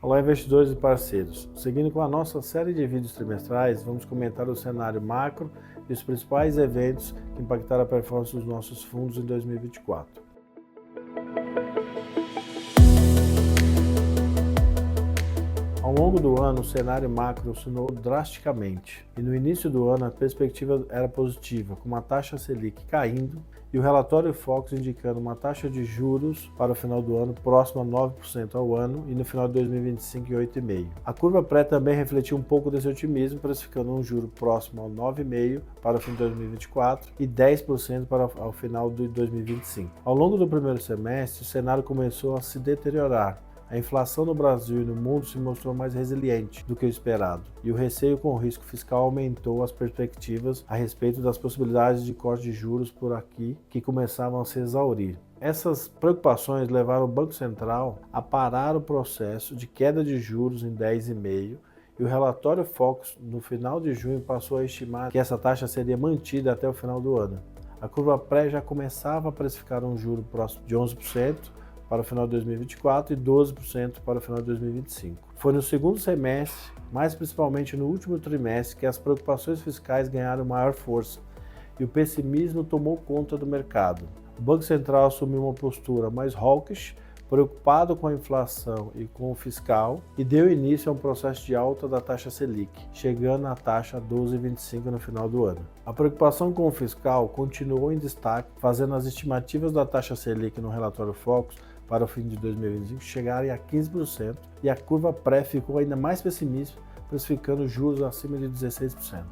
Olá, investidores e parceiros. Seguindo com a nossa série de vídeos trimestrais, vamos comentar o cenário macro e os principais eventos que impactaram a performance dos nossos fundos em 2024. Ao longo do ano, o cenário macro oscilou drasticamente e no início do ano a perspectiva era positiva, com uma taxa Selic caindo e o relatório Focus indicando uma taxa de juros para o final do ano próxima a 9% ao ano e no final de 2025 em 8,5%. A curva pré também refletiu um pouco desse otimismo, precificando um juro próximo ao 9,5% para o fim de 2024 e 10% para o final de 2025. Ao longo do primeiro semestre, o cenário começou a se deteriorar. A inflação no Brasil e no mundo se mostrou mais resiliente do que o esperado, e o receio com o risco fiscal aumentou as perspectivas a respeito das possibilidades de corte de juros por aqui, que começavam a se exaurir. Essas preocupações levaram o Banco Central a parar o processo de queda de juros em 10,5%, e o relatório Focus, no final de junho, passou a estimar que essa taxa seria mantida até o final do ano. A curva pré já começava a precificar um juro próximo de 11%, para o final de 2024 e 12% para o final de 2025. Foi no segundo semestre, mais principalmente no último trimestre, que as preocupações fiscais ganharam maior força e o pessimismo tomou conta do mercado. O Banco Central assumiu uma postura mais hawkish, preocupado com a inflação e com o fiscal, e deu início a um processo de alta da taxa Selic, chegando à taxa 12,25 no final do ano. A preocupação com o fiscal continuou em destaque, fazendo as estimativas da taxa Selic no relatório Focus para o fim de 2025 chegarem a 15%, e a curva pré ficou ainda mais pessimista, precificando juros acima de 16%.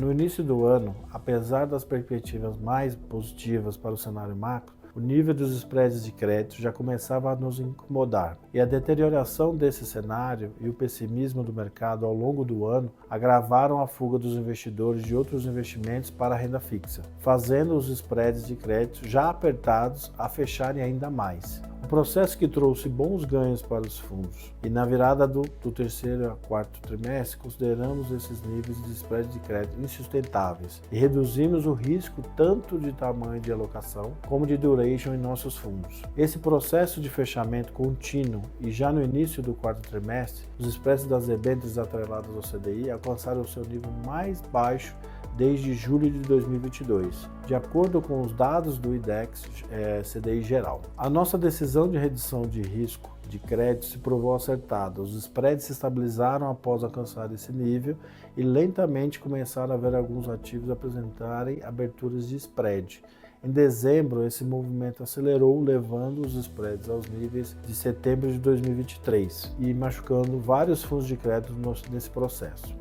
No início do ano, apesar das perspectivas mais positivas para o cenário macro, o nível dos spreads de crédito já começava a nos incomodar, e a deterioração desse cenário e o pessimismo do mercado ao longo do ano agravaram a fuga dos investidores de outros investimentos para a renda fixa, fazendo os spreads de crédito já apertados a fecharem ainda mais. O processo que trouxe bons ganhos para os fundos, e na virada do terceiro a quarto trimestre consideramos esses níveis de spread de crédito insustentáveis e reduzimos o risco tanto de tamanho de alocação como de duration em nossos fundos. Esse processo de fechamento contínuo e já no início do quarto trimestre, os spreads das debêntures atreladas ao CDI alcançaram o seu nível mais baixo desde julho de 2022, de acordo com os dados do IDEX CDI geral. A nossa decisão de redução de risco de crédito se provou acertada. Os spreads se estabilizaram após alcançar esse nível e lentamente começaram a ver alguns ativos apresentarem aberturas de spread. Em dezembro, esse movimento acelerou, levando os spreads aos níveis de setembro de 2023 e machucando vários fundos de crédito nesse processo.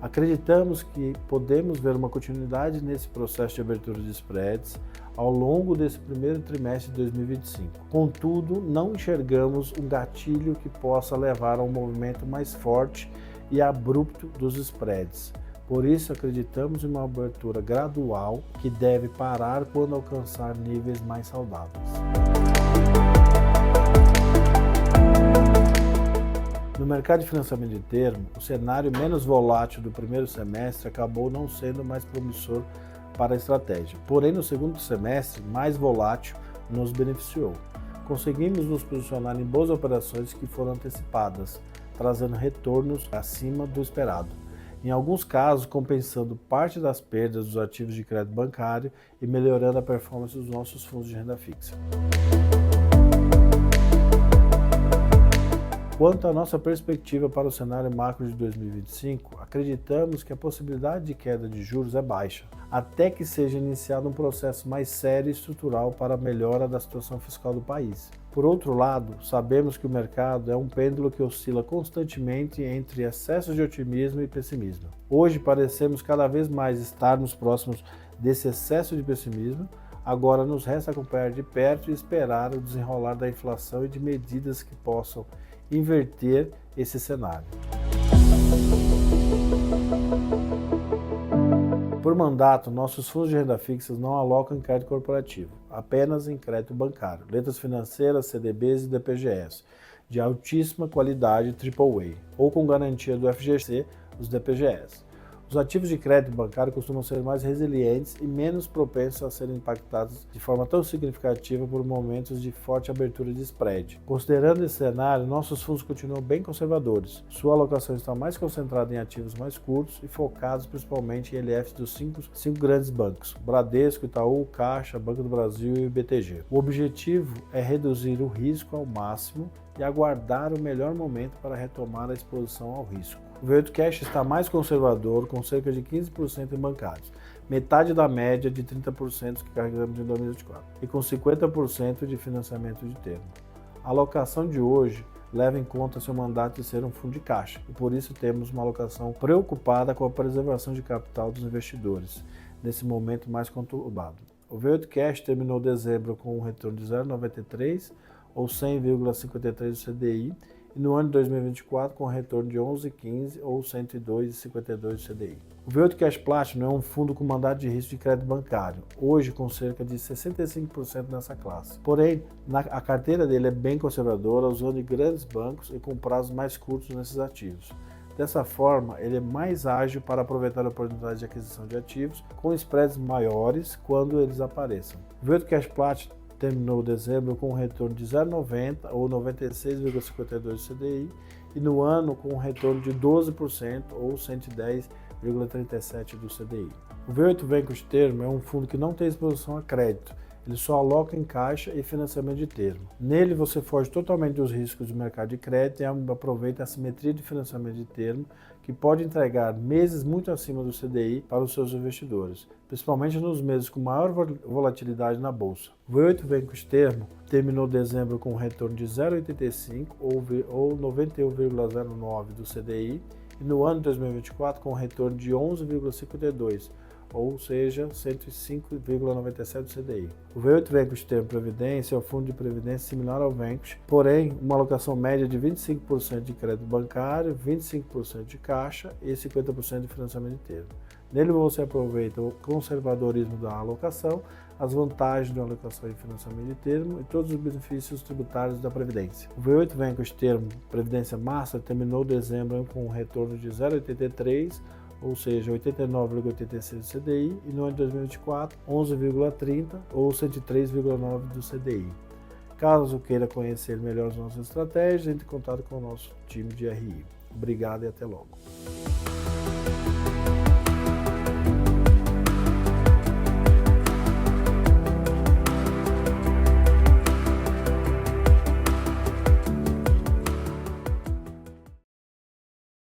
Acreditamos que podemos ver uma continuidade nesse processo de abertura de spreads ao longo desse primeiro trimestre de 2025. Contudo, não enxergamos um gatilho que possa levar a um movimento mais forte e abrupto dos spreads. Por isso, acreditamos em uma abertura gradual que deve parar quando alcançar níveis mais saudáveis. No mercado de financiamento de termo, o cenário menos volátil do primeiro semestre acabou não sendo mais promissor para a estratégia. Porém, no segundo semestre, mais volátil nos beneficiou. Conseguimos nos posicionar em boas operações que foram antecipadas, trazendo retornos acima do esperado. Em alguns casos, compensando parte das perdas dos ativos de crédito bancário e melhorando a performance dos nossos fundos de renda fixa. Quanto à nossa perspectiva para o cenário macro de 2025, acreditamos que a possibilidade de queda de juros é baixa, até que seja iniciado um processo mais sério e estrutural para a melhora da situação fiscal do país. Por outro lado, sabemos que o mercado é um pêndulo que oscila constantemente entre excessos de otimismo e pessimismo. Hoje parecemos cada vez mais estarmos próximos desse excesso de pessimismo. Agora nos resta acompanhar de perto e esperar o desenrolar da inflação e de medidas que possam inverter esse cenário. Por mandato, nossos fundos de renda fixa não alocam em crédito corporativo, apenas em crédito bancário, letras financeiras, CDBs e DPGS, de altíssima qualidade AAA, ou com garantia do FGC, os DPGS. Os ativos de crédito bancário costumam ser mais resilientes e menos propensos a serem impactados de forma tão significativa por momentos de forte abertura de spread. Considerando esse cenário, nossos fundos continuam bem conservadores. Sua alocação está mais concentrada em ativos mais curtos e focados principalmente em LFs dos cinco grandes bancos: Bradesco, Itaú, Caixa, Banco do Brasil e BTG. O objetivo é reduzir o risco ao máximo e aguardar o melhor momento para retomar a exposição ao risco. O V8 Cash está mais conservador, com cerca de 15% em bancários, metade da média de 30% que carregamos em 2024, e com 50% de financiamento de termo. A alocação de hoje leva em conta seu mandato de ser um fundo de caixa, e por isso temos uma alocação preocupada com a preservação de capital dos investidores, nesse momento mais conturbado. O V8 Cash terminou dezembro com um retorno de 0,93 ou 100,53 do CDI, e no ano de 2024 com retorno de 11,15 ou 102,52 do CDI. O V8 Cash Platinum é um fundo com mandato de risco de crédito bancário, hoje com cerca de 65% nessa classe. Porém, a carteira dele é bem conservadora, usando grandes bancos e com prazos mais curtos nesses ativos. Dessa forma, ele é mais ágil para aproveitar oportunidades de aquisição de ativos com spreads maiores quando eles apareçam. O V8 Cash Platinum terminou dezembro com um retorno de 0,90 ou 96,52 do CDI e no ano com um retorno de 12% ou 110,37 do CDI. O V8 Vanquish Termo é um fundo que não tem exposição a crédito, ele só aloca em caixa e financiamento de termo. Nele você foge totalmente dos riscos do mercado de crédito e aproveita a simetria de financiamento de termo, que pode entregar meses muito acima do CDI para os seus investidores, principalmente nos meses com maior volatilidade na bolsa. O V8 Vanquish Termo terminou dezembro com um retorno de 0,85 ou 91,09 do CDI e no ano de 2024 com um retorno de 11,52, ou seja, 105,97 do CDI. O V8 Vanquish Termo Previdência é um fundo de previdência similar ao Vanquish, porém uma alocação média de 25% de crédito bancário, 25% de caixa e 50% de financiamento de termo. Nele você aproveita o conservadorismo da alocação, as vantagens da alocação em financiamento de termo e todos os benefícios tributários da Previdência. O V8 Vanquish Termo Previdência Master terminou dezembro com um retorno de 0,83, ou seja, 89,86 do CDI, e no ano de 2024, 11,30 ou 103,9 do CDI. Caso queira conhecer melhor as nossas estratégias, entre em contato com o nosso time de RI. Obrigado e até logo.